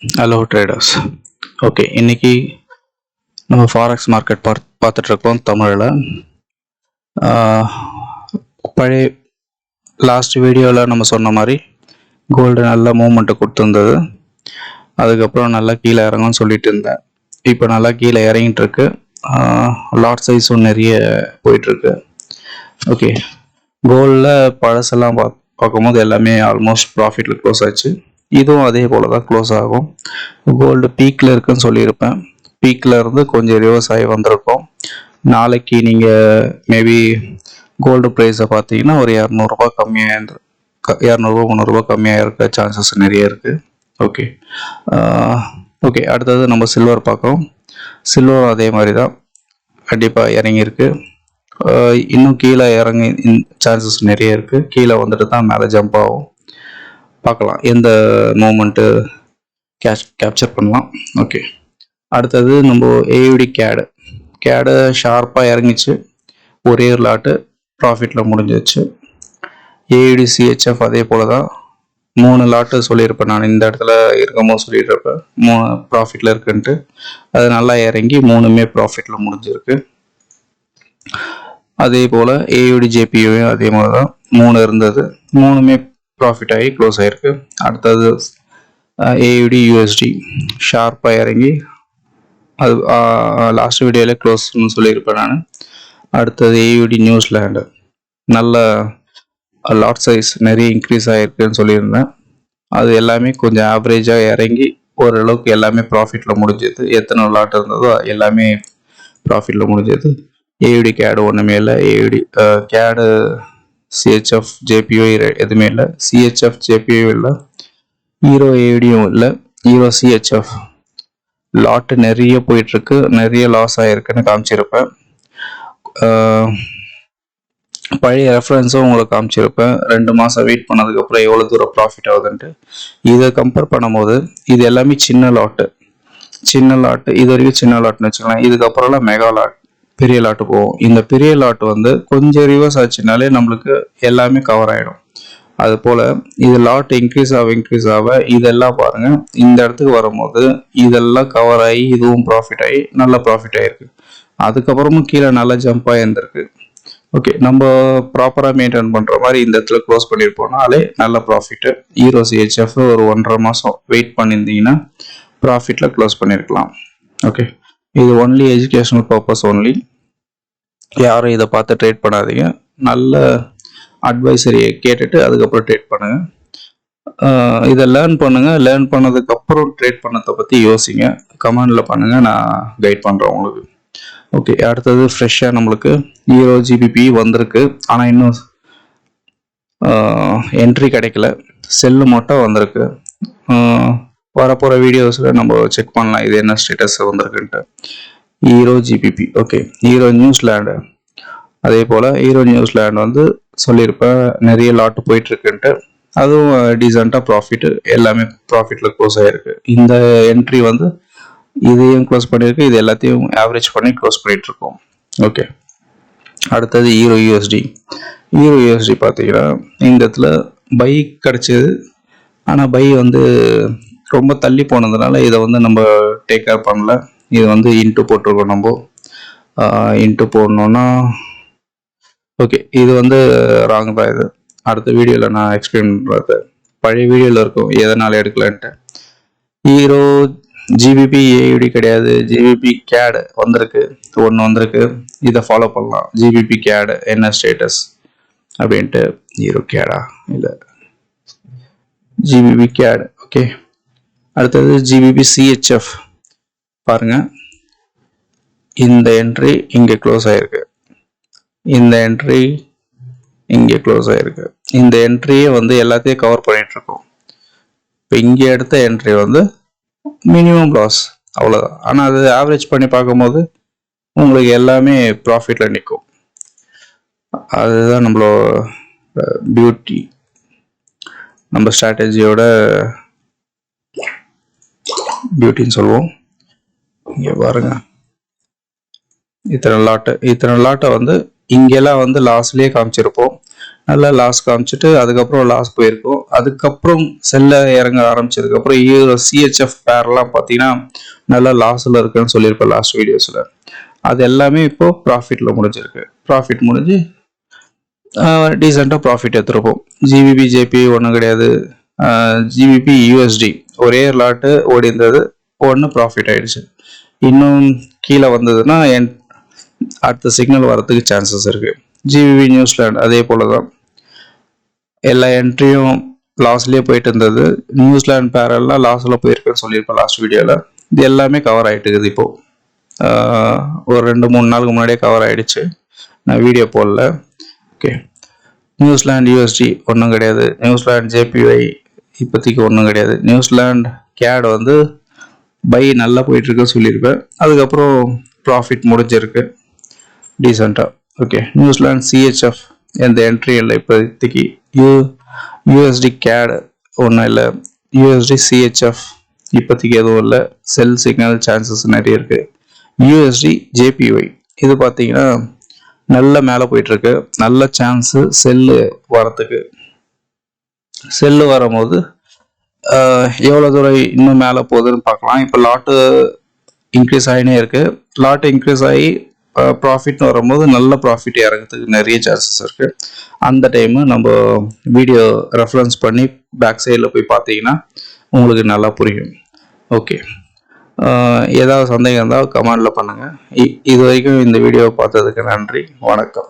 Hello traders. Okay, இன்னைக்கு நம்ம forex market பார்த்துட்டு இருக்கோம் தமிழில். பழைய லாஸ்ட் வீடியோவில் நம்ம சொன்ன மாதிரி கோல்டு நல்ல மூமெண்ட்டு கொடுத்துருந்தது. அதுக்கப்புறம் நல்லா கீழே இறங்கும்னு சொல்லிட்டு இருந்தேன். இப்போ நல்லா கீழே இறங்கிட்டு இருக்கு. லாட் சைஸும் நிறைய போயிட்டுருக்கு. ஓகே, கோல்டில் பழசெல்லாம் பார்க்கும்போது எல்லாமே ஆல்மோஸ்ட் ப்ராஃபிட்டில் க்ளோஸ் ஆச்சு. இதுவும் அதே போல் தான் க்ளோஸ் ஆகும். கோல்டு பீக்கில் இருக்குன்னு சொல்லியிருப்பேன். பீக்கில் இருந்து கொஞ்சம் ரிவர்ஸ் ஆகி வந்திருக்கோம். நாளைக்கு நீங்கள் மேபி கோல்டு ப்ரைஸை பார்த்தீங்கன்னா ஒரு இரநூறுபா கம்மியாக இரநூறுபா முந்நூறுபா கம்மியாக இருக்க சான்சஸ் நிறைய இருக்குது. ஓகே ஓகே அடுத்தது நம்ம சில்வர் பார்க்குறோம். சில்வரும் அதே மாதிரி தான் கண்டிப்பாக இறங்கியிருக்கு. இன்னும் கீழே இறங்கி சான்சஸ் நிறைய இருக்குது. கீழே வந்துட்டு தான் மேலே ஜம்ப் ஆகும். பார்க்கலாம் எந்த மூமெண்ட்டு கேப்சர் பண்ணலாம். ஓகே, அடுத்தது நம்ம ஏயுடி கேடு ஷார்ப்பாக இறங்கிச்சு. ஒரே ஒரு லாட்டு ப்ராஃபிட்டில் முடிஞ்சிச்சு. ஏயுடி சிஹெச்எஃப் அதே போல் தான் 3 லாட்டு சொல்லியிருப்பேன். நான் இந்த இடத்துல இருக்கும்போது சொல்லியிருப்பேன் 3 ப்ராஃபிட்டில் இருக்குன்ட்டு. அது நல்லா இறங்கி 3மே ப்ராஃபிட்டில் முடிஞ்சிருக்கு. அதே போல் ஏயுடி ஜேபியும் அதே மாதிரி தான் 3 இருந்தது. 3மே ப்ராஃபிட் ஆகி க்ளோஸ் ஆகிருக்கு. அடுத்தது ஏயுடி யூஎஸ்டி ஷார்ப்பாக இறங்கி அது லாஸ்ட் வீடியோவில் க்ளோஸ்னு சொல்லியிருப்பேன் நான். அடுத்தது ஏயுடி நியூசிலாண்டு நல்ல லாட் சைஸ் நிறைய இன்க்ரீஸ் ஆகிருக்குன்னு சொல்லியிருந்தேன். அது எல்லாமே கொஞ்சம் ஆவரேஜாக இறங்கி ஓரளவுக்கு எல்லாமே ப்ராஃபிட்டில் முடிஞ்சது. எத்தனை லாட் இருந்ததோ எல்லாமே ப்ராஃபிட்டில் முடிஞ்சது. ஏயுடி கேடு ஒன்றுமே இல்லை. ஏயுடி கேடு சிஹெச்எஃப் ஜேபிஓ எதுவுமே இல்லை. சிஹெச்எஃப் ஜேபிஓ இல்லை. ஹீரோ ஏடியும் இல்லை. ஹீரோ சிஹெச்எஃப் லாட்டு நிறைய போயிட்டுருக்கு. நிறைய லாஸ் ஆகிருக்குன்னு காமிச்சிருப்பேன். பழைய ரெஃபரன்ஸும் உங்களுக்கு காமிச்சிருப்பேன். 2 மாதம் வெயிட் பண்ணதுக்கப்புறம் எவ்வளோ தூரம் ப்ராஃபிட் ஆகுதுன்ட்டு. இதை கம்பேர் பண்ணும்போது இது எல்லாமே சின்ன லாட்டு. இது வரைக்கும் சின்ன லாட்னு வச்சுக்கலாம். இதுக்கப்புறம்லாம் மெகா லாட் பெரிய லாட்டு போகும். இந்த பெரிய லாட்டு வந்து கொஞ்சம் ரிவர்ஸ் ஆச்சுனாலே நம்மளுக்கு எல்லாமே கவர் ஆகிடும். அது போல் இது லாட் இன்க்ரீஸ் ஆக இதெல்லாம் பாருங்கள், இந்த இடத்துக்கு வரும்போது இதெல்லாம் கவர் ஆகி இதுவும் ப்ராஃபிட் ஆகி நல்ல ப்ராஃபிட் ஆகிருக்கு. அதுக்கப்புறமும் கீழே நல்லா ஜம்ப் ஆகியிருந்திருக்கு. ஓகே, நம்ம ப்ராப்பராக மெயின்டைன் பண்ணுற மாதிரி இந்த இடத்துல க்ளோஸ் பண்ணியிருப்போம்னாலே நல்ல ப்ராஃபிட்டு. ஹீரோ சிஹெச்எஃப் ஒரு 1.5 மாதம் வெயிட் பண்ணியிருந்தீங்கன்னா ப்ராஃபிட்டில் க்ளோஸ் பண்ணியிருக்கலாம். ஓகே, இது ஒன்லி எஜுகேஷனல் பர்பஸ் ஒன்லி. யாரும் இதை பார்த்து ட்ரேட் பண்ணாதீங்க. நல்ல அட்வைசரியை கேட்டுட்டு அதுக்கப்புறம் ட்ரேட் பண்ணுங்க. இதை லேர்ன் பண்ணுங்க. லேர்ன் பண்ணதுக்கப்புறம் ட்ரேட் பண்ணதை பற்றி யோசிங்க. கமெண்டில் பண்ணுங்க, நான் கைட் பண்ணுறேன் உங்களுக்கு. ஓகே, அடுத்தது ஃப்ரெஷ்ஷாக நம்மளுக்கு ஹீரோ ஜிபிபி வந்திருக்கு. ஆனால் இன்னும் என்ட்ரி கிடைக்கல. செல்லு மட்டும் வந்திருக்கு. வரப்போகிற வீடியோஸில் நம்ம செக் பண்ணலாம் இது என்ன ஸ்டேட்டஸ் வந்திருக்குன்ட்டு. Euro GBP. Okay, euro New Zealand அதே போல் ஹீரோ நியூசிலாண்டு வந்து சொல்லியிருப்பேன் நிறைய லாட்டு போயிட்டுருக்குன்ட்டு. அதுவும் டீசெண்டாக ப்ராஃபிட்டு எல்லாமே ப்ராஃபிட்டில் க்ளோஸ் ஆகிருக்கு. இந்த என்ட்ரி வந்து இதையும் க்ளோஸ் பண்ணியிருக்கு. இது எல்லாத்தையும் ஆவரேஜ் பண்ணி க்ளோஸ் பண்ணிகிட்ருக்கோம். ஓகே, அடுத்தது ஹீரோ யூஎஸ்டி பார்த்தீங்கன்னா இந்த இடத்துல பை கிடச்சிது. ஆனால் பை வந்து ரொம்ப தள்ளி போனதுனால இதை வந்து நம்ம டேக் கேர் பண்ணல. இது வந்து இன்ட்டு போட்டிருக்கோம். நம்ம இன்ட்டு போடணுன்னா ஓகே, இது வந்து ராங் தான். இது அடுத்த வீடியோவில் நான் எக்ஸ்பிளைன் பண்ணுறது. பழைய வீடியோவில் இருக்கும் எதனால் எடுக்கலான்ட்டு. ஹீரோ ஜிபிபி ஏயுடி கிடையாது, ஜிபிபி கேடு வந்திருக்கு. ஒன்று வந்திருக்கு. இதை ஃபாலோ பண்ணலாம். ஜிபிபி கேடு என்ன ஸ்டேட்டஸ் அப்படின்ட்டு. ஹீரோ கேடா இல்லை, ஜிபிபி கேடு. ஓகே, அடுத்தது ஜிபிபி சிஹெச்எஃப் பாருங்க. இந்த என்ட்ரி இங்கே க்ளோஸ் ஆகிருக்கு. இந்த என்ட்ரி இங்கே க்ளோஸ் ஆகிருக்கு. இந்த என்ட்ரியே வந்து எல்லாத்தையும் கவர் பண்ணிகிட்ருக்கோம். இப்போ இங்கே எடுத்த என்ட்ரி வந்து மினிமம் லாஸ் அவ்வளோதான். ஆனால் அது ஆவரேஜ் பண்ணி பார்க்கும்போது உங்களுக்கு எல்லாமே ப்ராஃபிட்டில் நிற்கும். அதுதான் நம்மளோட பியூட்டி, நம்ம ஸ்ட்ராட்டஜியோட பியூட்டின்னு சொல்லுவோம். இங்கே பாருங்க, இத்தனை லாட்டை வந்து இங்கெல்லாம் வந்து லாஸ்ட்லேயே காமிச்சிருப்போம். நல்லா லாஸ் காமிச்சிட்டு அதுக்கப்புறம் லாஸ் போயிருக்கும். அதுக்கப்புறம் செல்ல இறங்க ஆரம்பிச்சதுக்கப்புறம் சிஹெச்எஃப் பேர்லாம் பார்த்தீங்கன்னா நல்லா லாஸில் இருக்குன்னு சொல்லியிருப்பேன் லாஸ்ட் வீடியோஸில். அது எல்லாமே இப்போ ப்ராஃபிட்டில் முடிஞ்சிருக்கு. ப்ராஃபிட் முடிஞ்சு டீசெண்டாக ப்ராஃபிட் எடுத்துருப்போம். ஜிபிபி ஜேபி ஒன்றும் கிடையாது. ஜிபிபி யூஎஸ்டி ஒரே லாட்டு ஓடி இருந்தது, ஒன்று ப்ராஃபிட் ஆயிடுச்சு. இன்னும் கீழே வந்ததுன்னா அடுத்த சிக்னல் வரதுக்கு சான்சஸ் இருக்குது. ஜிபிபி நியூசிலாந்து அதே போல தான் எல்லா என்ட்ரியும் லாஸ்லேயே போயிட்டு இருந்தது. நியூசிலாந்து பேரெல்லாம் லாஸில் போயிருக்குன்னு சொல்லியிருப்பேன் லாஸ்ட் வீடியோவில். இது எல்லாமே கவர் ஆகிட்டு இருக்குது. இப்போது ஒரு 2-3 நாளுக்கு முன்னாடியே கவர் ஆகிடுச்சு. நான் வீடியோ போடல. ஓகே, நியூசிலாந்து யூஎஸ்டி ஒன்றும் கிடையாது. நியூசிலாந்து ஜேபிஒய் இப்போதைக்கு ஒன்றும் கிடையாது. நியூசிலாந்து கேட் வந்து பை நல்லா போயிட்டுருக்குன்னு சொல்லியிருப்பேன். அதுக்கப்புறம் ப்ராஃபிட் முடிஞ்சிருக்கு டீசெண்டாக. ஓகே, நியூசிலாந்து சிஹெச்எஃப் எந்த என்ட்ரி இல்லை இப்போதைக்கு. யூஎஸ்டி கேட் ஒன்றும் இல்லை. யூஎஸ்டி சிஹெச்எஃப் இப்போதைக்கு எதுவும் இல்லை. செல் சிக்னல் சான்சஸ் நிறைய இருக்குது. யூஎஸ்டி ஜேபிஒய் இது பார்த்தீங்கன்னா நல்ல மேலே போயிட்டுருக்கு. நல்ல சான்ஸு செல்லு வரத்துக்கு. செல்லு வரும்போது எவ்வளோ தூரம் இன்னும் மேலே போகுதுன்னு பார்க்கலாம். இப்போ லாட்டு இன்க்ரீஸ் ஆகினே இருக்குது. லாட்டு இன்க்ரீஸ் ஆகி ப்ராஃபிட்னு வரும்போது நல்ல ப்ராஃபிட் இறங்கிறதுக்கு நிறைய சான்சஸ் இருக்குது. அந்த டைமு நம்ம வீடியோ ரெஃபரன்ஸ் பண்ணி பேக் சைடில் போய் பார்த்தீங்கன்னா உங்களுக்கு நல்லா புரியும். ஓகே, ஏதாவது சந்தேகம் இருந்தால் கமெண்டில் பண்ணுங்கள். இது வரைக்கும் இந்த வீடியோவை பார்த்ததுக்கு நன்றி. வணக்கம்.